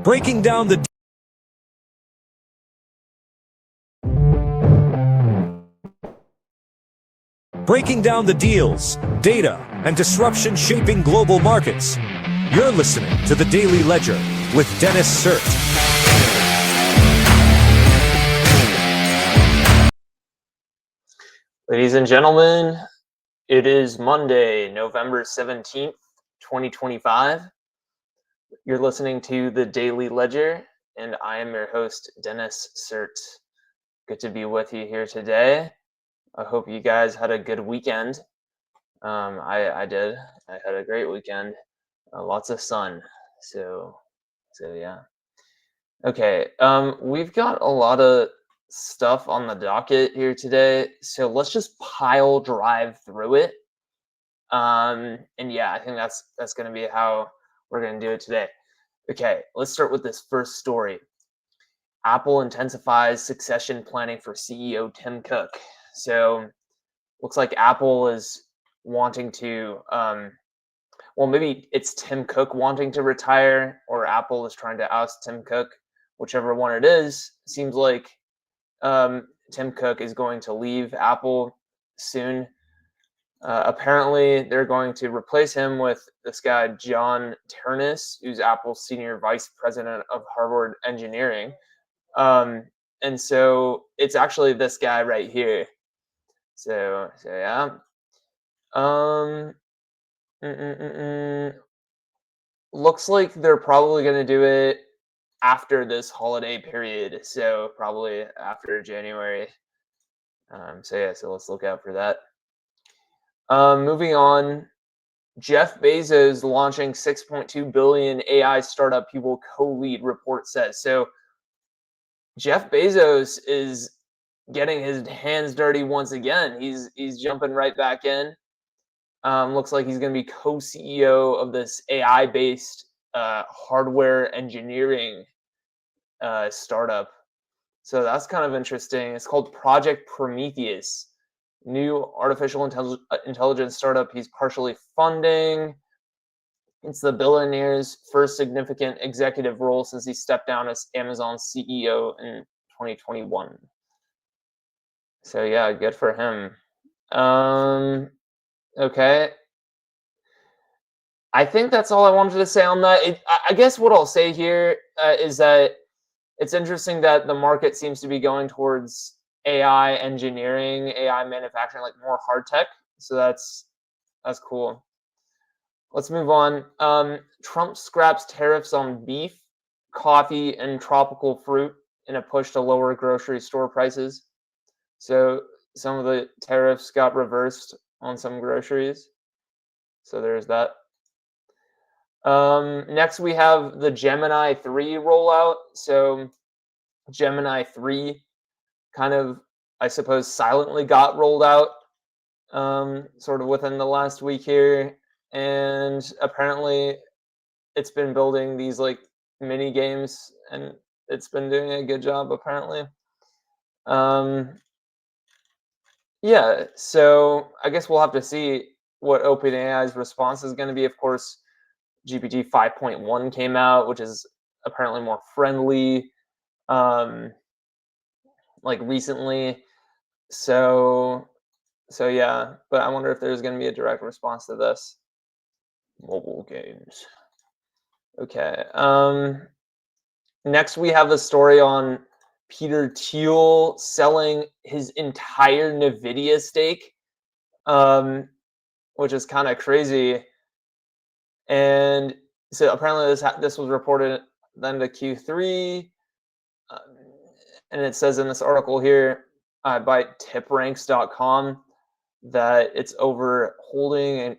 breaking down the deals, data, and disruption shaping global markets. You're listening to the Daily Ledger with Dennis Sert. Ladies and gentlemen, it is Monday, November 17th, 2025. You're listening to the Daily Ledger, and I am your host, Dennis Sert. Good to be with you here today. I hope you guys had a good weekend. I did. I had a great weekend. Lots of sun. So yeah. Okay. We've got a lot of stuff on the docket here today, so let's just pile drive through it. And yeah, I think that's going to be how we're going to do it today. Okay, let's start with this first story. Apple intensifies succession planning for CEO Tim Cook. So looks like Apple is wanting to well, maybe it's Tim Cook wanting to retire, or Apple is trying to oust Tim Cook. Whichever one it is, seems like Tim Cook is going to leave Apple soon. Apparently, they're going to replace him with this guy, John Ternus, who's Apple's senior vice president of Harvard Engineering. And so it's actually this guy right here. So yeah. Looks like they're probably going to do it after this holiday period, so probably after January. So let's look out for that. Moving on, Jeff Bezos launching $6.2 billion AI startup he will co-lead, report says. So Jeff Bezos is getting his hands dirty once again. He's jumping right back in. Looks like he's going to be co-CEO of this AI-based hardware engineering startup. So that's kind of interesting. It's called Project Prometheus, new artificial intelligence startup he's partially funding. It's the billionaire's first significant executive role since he stepped down as Amazon's CEO in 2021. So yeah, good for him. Okay. I think that's all I wanted to say on that. I guess what I'll say here is that it's interesting that the market seems to be going towards AI engineering, AI manufacturing, like more hard tech. So that's cool. Let's move on. Trump scraps tariffs on beef, coffee, and tropical fruit in a push to lower grocery store prices. So some of the tariffs got reversed on some groceries. So there's that. Next, we have the Gemini 3 rollout. So Gemini 3 kind of, I suppose, silently got rolled out sort of within the last week here. And apparently it's been building these like mini games, and it's been doing a good job apparently. Yeah, so I guess we'll have to see what OpenAI's response is going to be. Of course, GPT 5.1 came out, which is apparently more friendly, like recently. So yeah, but I wonder if there's going to be a direct response to this. Mobile games. Okay. Next, we have a story on Peter Thiel selling his entire NVIDIA stake, which is kind of crazy. And so apparently this was reported then to Q3, and it says in this article here by tipranks.com that it's over holding and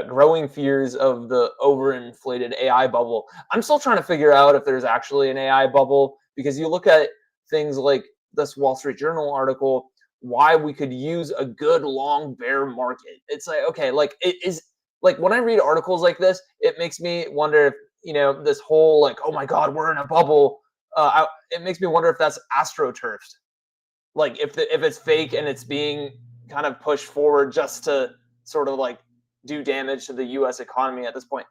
growing fears of the overinflated AI bubble. I'm still trying to figure out if there's actually an AI bubble, because you look at things like this Wall Street Journal article, why we could use a good long bear market. It's like, okay, like it is like when I read articles like this, it makes me wonder if, this whole like, oh my God, we're in a bubble. It makes me wonder if that's astroturfed. Like if it's fake and it's being kind of pushed forward just to sort of like do damage to the U.S. economy at this point.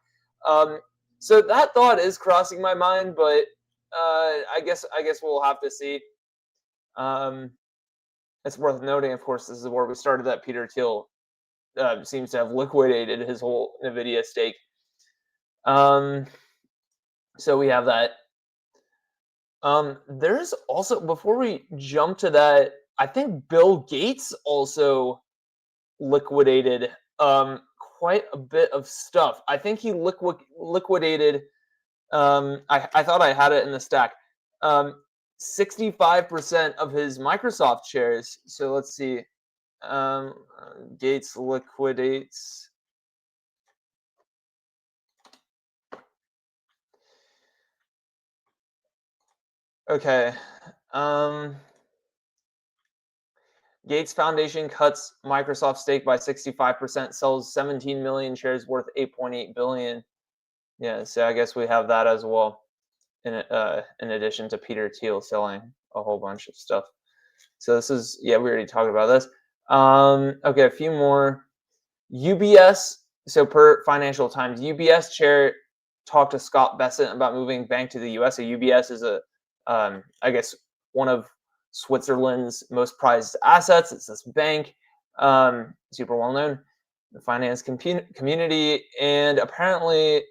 So that thought is crossing my mind, but I guess we'll have to see. Um, it's worth noting, of course, this is where we started, that Peter Thiel seems to have liquidated his whole Nvidia stake. Um, so we have that. There's also, before we jump to that, I think Bill Gates also liquidated quite a bit of stuff. I think he liquidated. I thought I had it in the stack. 65% of his Microsoft shares. So let's see. Gates liquidates. Okay. Um, Gates Foundation cuts Microsoft stake by 65%, sells 17 million shares worth 8.8 billion. Yeah, so I guess we have that as well. In addition to Peter Thiel selling a whole bunch of stuff. So this is, yeah, we already talked about this. Okay, a few more. UBS. So per Financial Times, UBS chair talked to Scott Bessent about moving bank to the U.S. So UBS is I guess, one of Switzerland's most prized assets. It's this bank, super well known, the finance community, and apparently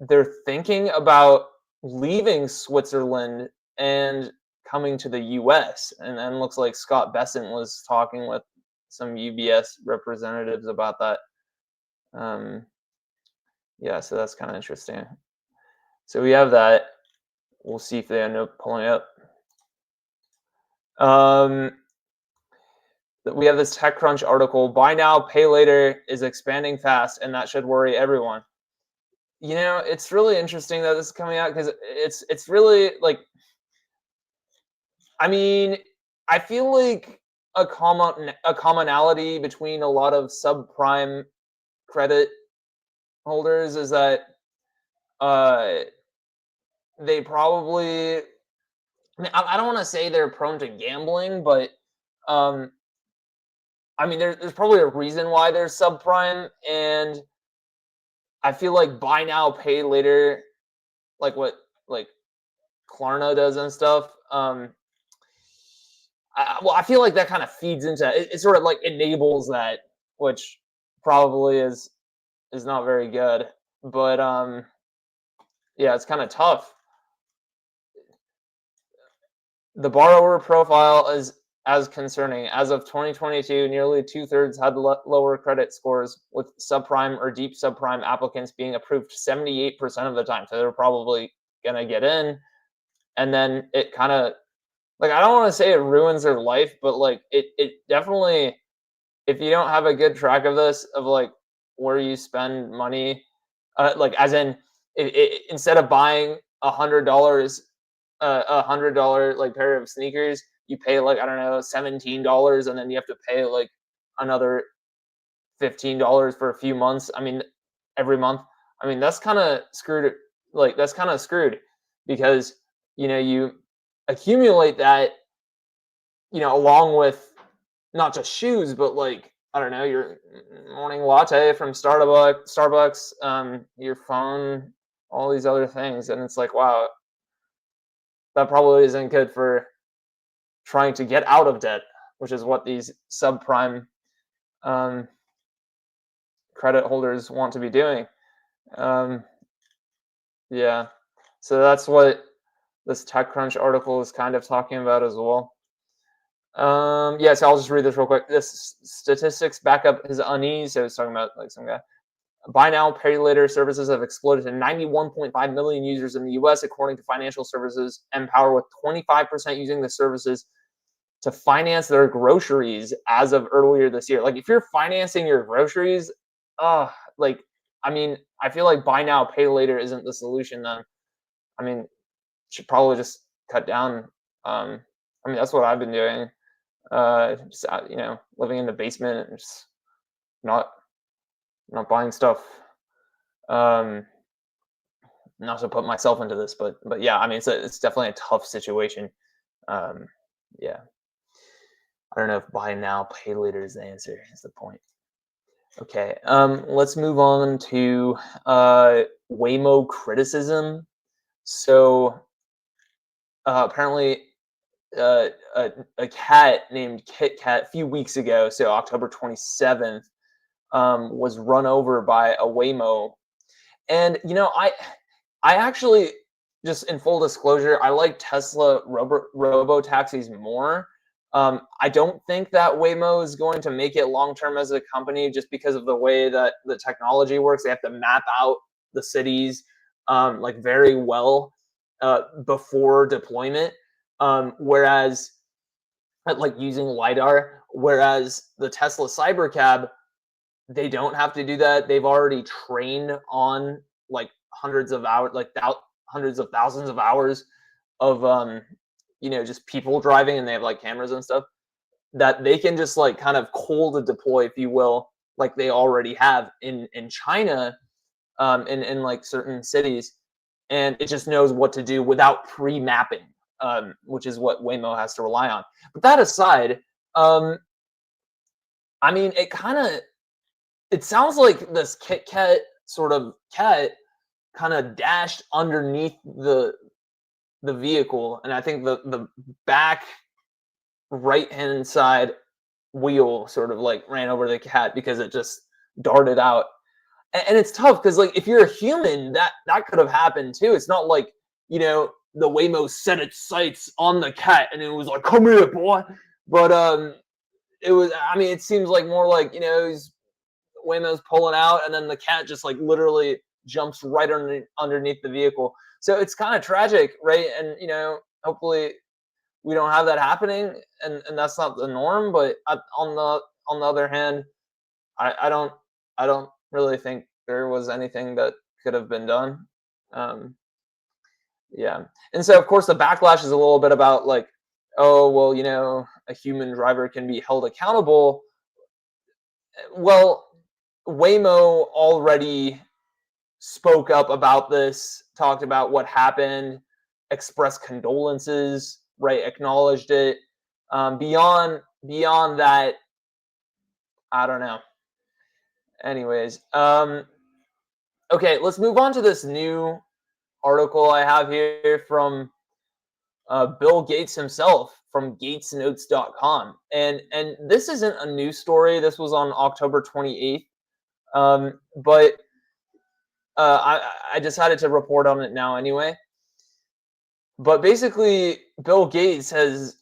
they're thinking about leaving Switzerland and coming to the U.S. And then looks like Scott Bessent was talking with some UBS representatives about that. Yeah, so that's kind of interesting. So we have that. We'll see if they end up pulling up. We have this TechCrunch article. Buy now, pay later is expanding fast, and that should worry everyone. It's really interesting that this is coming out, because it's really like, I mean, I feel like a commonality between a lot of subprime credit holders is that uh, they probably. I mean, I don't want to say they're prone to gambling, but um, I mean, there's probably a reason why they're subprime, and I feel like buy now, pay later, like what like Klarna does and stuff. I feel like that kind of feeds into it. It sort of like enables that, which probably is not very good. But yeah, it's kind of tough. The borrower profile is as concerning. As of 2022, nearly two-thirds had lower credit scores, with subprime or deep subprime applicants being approved 78% of the time. So they're probably going to get in. And then it kind of, like, I don't want to say it ruins their life, but like it definitely, if you don't have a good track of this, of like where you spend money, like as in, instead of buying $100, $100 like pair of sneakers, you pay like, I don't know, $17, and then you have to pay like another $15 for a few months. I mean, every month. I mean, that's kind of screwed. Like, that's kind of screwed, because you accumulate that, along with not just shoes, but like, I don't know, your morning latte from Starbucks, your phone, all these other things, and it's like, wow, that probably isn't good for trying to get out of debt, which is what these subprime um, credit holders want to be doing. Um, yeah, so that's what this TechCrunch article is kind of talking about as well. Yeah, so I'll just read this real quick. This statistics back up his unease. So it's talking about like some guy. Buy now, pay later services have exploded to 91.5 million users in the US, according to Financial Services Empower, with 25% using the services to finance their groceries as of earlier this year. Like, if you're financing your groceries, like, I mean, I feel like buy now, pay later isn't the solution then. I mean, should probably just cut down. I mean, that's what I've been doing. Just, living in the basement and just not buying stuff. Not to put myself into this, but yeah, I mean, it's definitely a tough situation. Yeah, I don't know if buy now, pay later is the answer. Is the point? Okay, let's move on to Waymo criticism. So apparently, uh, a, a cat named Kit Kat a few weeks ago, so October 27th, was run over by a Waymo. And I actually, just in full disclosure, I like Tesla robo taxis more. I don't think that Waymo is going to make it long term as a company, just because of the way that the technology works. They have to map out the cities like very well before deployment, whereas like using lidar. Whereas the Tesla Cybercab, they don't have to do that. They've already trained on like hundreds of hours, like hundreds of thousands of hours of just people driving, and they have like cameras and stuff that they can just like kind of cold deploy, if you will, like they already have in China, in like certain cities, and it just knows what to do without pre-mapping, which is what Waymo has to rely on. But that aside, um, I mean, it sounds like this Kit Kat sort of cat kind of dashed underneath the vehicle, and I think the back right hand side wheel sort of like ran over the cat because it just darted out. And it's tough because like if you're a human, that could have happened too. It's not like the Waymo set its sights on the cat and it was like, "Come here, boy." But it was. I mean, it seems like more like he's Waymo's pulling out, and then the cat just like literally jumps right underneath the vehicle. So it's kind of tragic, right? And hopefully we don't have that happening, and that's not the norm. But on the other hand, I I don't really think there was anything that could have been done. Um, yeah, and so of course the backlash is a little bit about like, oh well, a human driver can be held accountable. Well, Waymo already spoke up about this, talked about what happened, expressed condolences, right? Acknowledged it. Beyond that, I don't know. Anyways, okay, let's move on to this new article I have here from Bill Gates himself from GatesNotes.com, and this isn't a news story. This was on October 28th, but I decided to report on it now anyway. But basically, Bill Gates has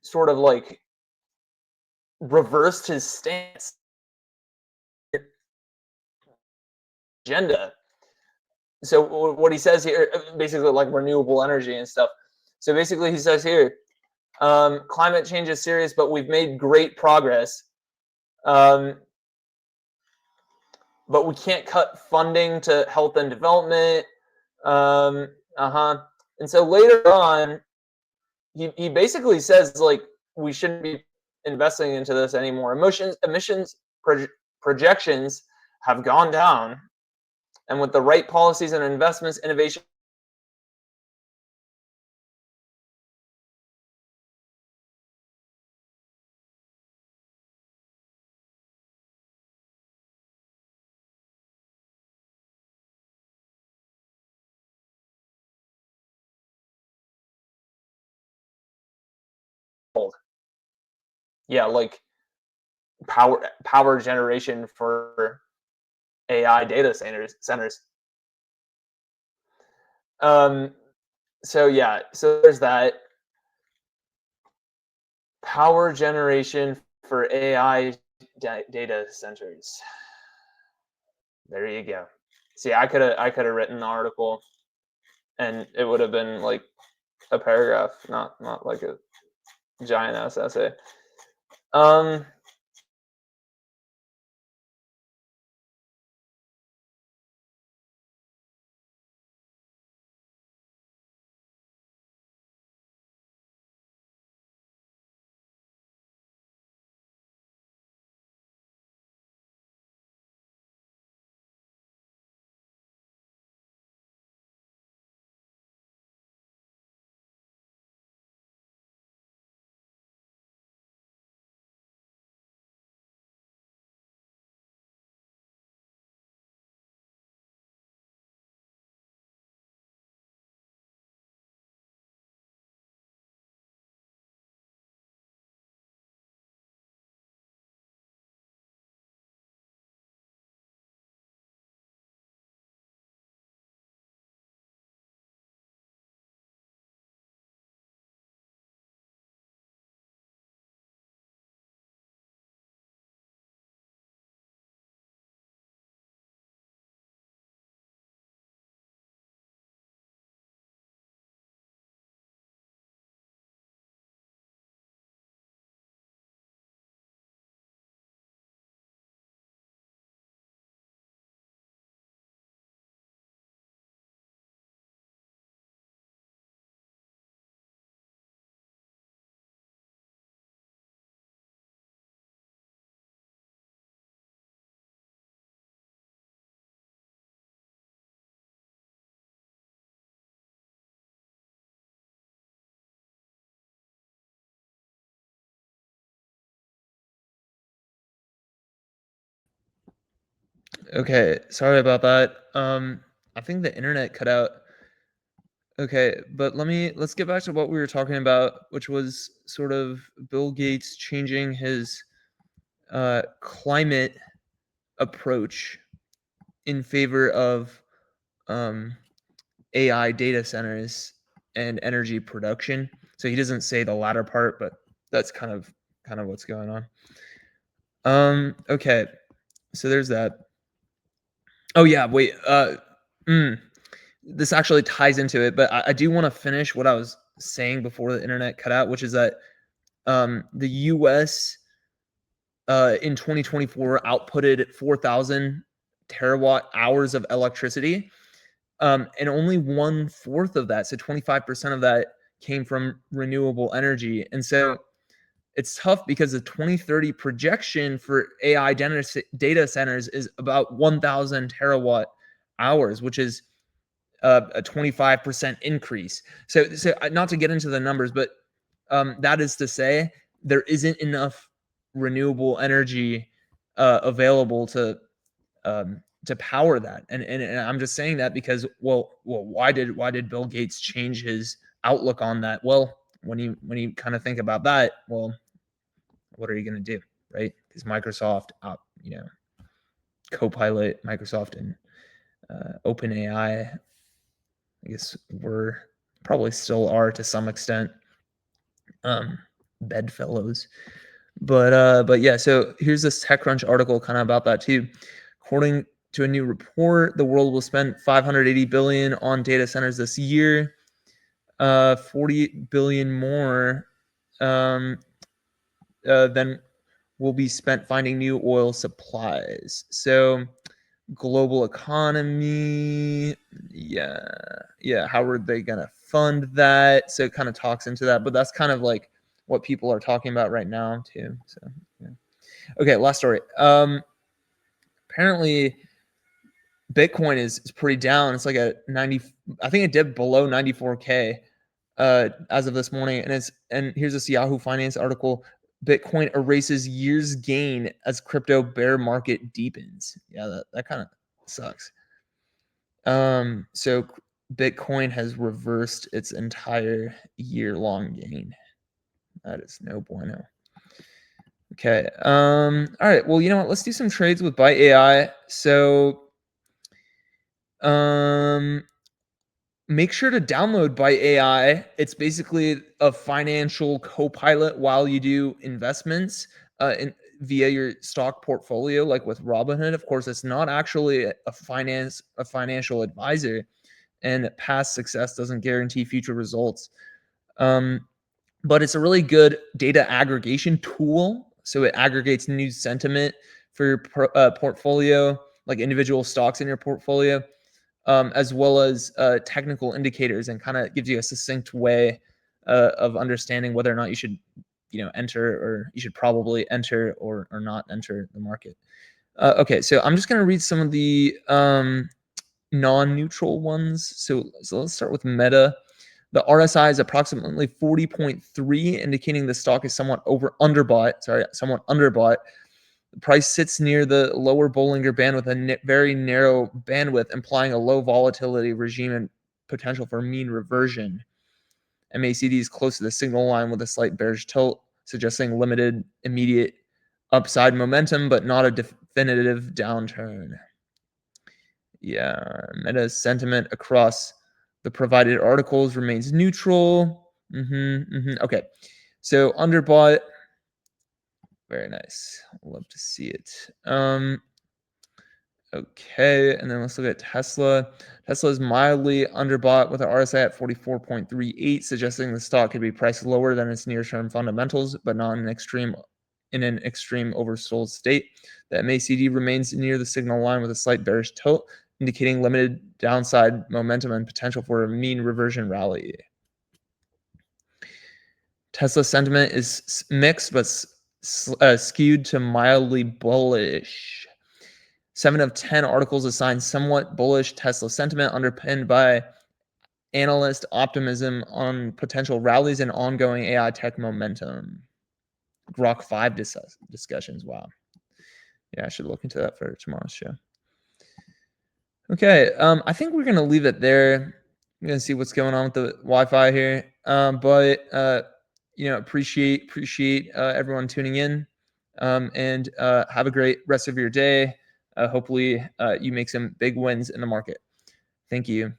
sort of like reversed his stance agenda. So what he says here, basically like renewable energy and stuff. So basically, he says here, climate change is serious, but we've made great progress. Um, but we can't cut funding to health and development. Uh-huh. And so later on, he basically says like we shouldn't be investing into this anymore. Emissions projections have gone down, and with the right policies and investments, innovation yeah, like power generation for AI data centers. Um, so yeah, so there's that power generation for AI data centers. There you go. See, I could have written the article, and it would have been like a paragraph, not like a giant ass essay. Um, Okay, sorry about that. I think the internet cut out. Okay, but let's get back to what we were talking about, which was sort of Bill Gates changing his climate approach in favor of um, AI data centers and energy production. So he doesn't say the latter part, but that's kind of what's going on. Okay, so there's that. Oh yeah, wait. This actually ties into it, but I do want to finish what I was saying before the internet cut out, which is that the U.S. In 2024 outputted 4,000 terawatt hours of electricity, and only 1/4 of that, so 25% of that, came from renewable energy. And so it's tough because the 2030 projection for AI data centers is about 1,000 terawatt hours, which is a 25% increase. So not to get into the numbers, but that is to say there isn't enough renewable energy available to power that. And I'm just saying that because why did Bill Gates change his outlook on that? Well, when you kind of think about that, well, what are you going to do, right? Because Microsoft, Copilot, Microsoft, and OpenAI, I guess we're probably still are to some extent bedfellows. But yeah, so here's this TechCrunch article kind of about that too. According to a new report, the world will spend 580 billion on data centers this year, 40 billion more than will be spent finding new oil supplies. So global economy, yeah, how are they gonna fund that? So it kind of talks into that, but that's kind of like what people are talking about right now too. So yeah. Okay, last story. Apparently Bitcoin is pretty down. It's like a 90, I think it dipped below 94K as of this morning. And here's this Yahoo Finance article. Bitcoin erases year's gain as crypto bear market deepens. Yeah, that kind of sucks. So Bitcoin has reversed its entire year-long gain. That is no bueno. Okay. All right. Well, you know what? Let's do some trades with Byte AI. So, make sure to download Byte AI. It's basically a financial co-pilot while you do investments via your stock portfolio, like with Robinhood. Of course, it's not actually a financial advisor, and past success doesn't guarantee future results. But it's a really good data aggregation tool. So it aggregates news sentiment for your portfolio, like individual stocks in your portfolio, as well as technical indicators, and kind of gives you a succinct way of understanding whether or not you should, enter, or you should probably enter or not enter the market. Okay, so I'm just going to read some of the non-neutral ones. So let's start with Meta. The RSI is approximately 40.3, indicating the stock is somewhat underbought. The price sits near the lower Bollinger Band with a very narrow bandwidth, implying a low volatility regime and potential for mean reversion. MACD is close to the signal line with a slight bearish tilt, suggesting limited immediate upside momentum, but not a definitive downturn. Yeah, Meta's sentiment across the provided articles remains neutral. Okay, so underbought. Very nice. Love to see it. Okay, and then let's look at Tesla. Tesla is mildly underbought with an RSI at 44.38, suggesting the stock could be priced lower than its near-term fundamentals, but not in an extreme oversold state. The MACD remains near the signal line with a slight bearish tilt, indicating limited downside momentum and potential for a mean reversion rally. Tesla sentiment is mixed, but skewed to mildly bullish. 7 of 10 articles assign somewhat bullish Tesla sentiment, underpinned by analyst optimism on potential rallies and ongoing AI tech momentum. Grok 5 discussions. Wow. Yeah, I should look into that for tomorrow's show. Okay. I think we're gonna leave it there. I'm gonna see what's going on with the Wi-Fi here. But appreciate everyone tuning in. And have a great rest of your day. Hopefully, you make some big wins in the market. Thank you.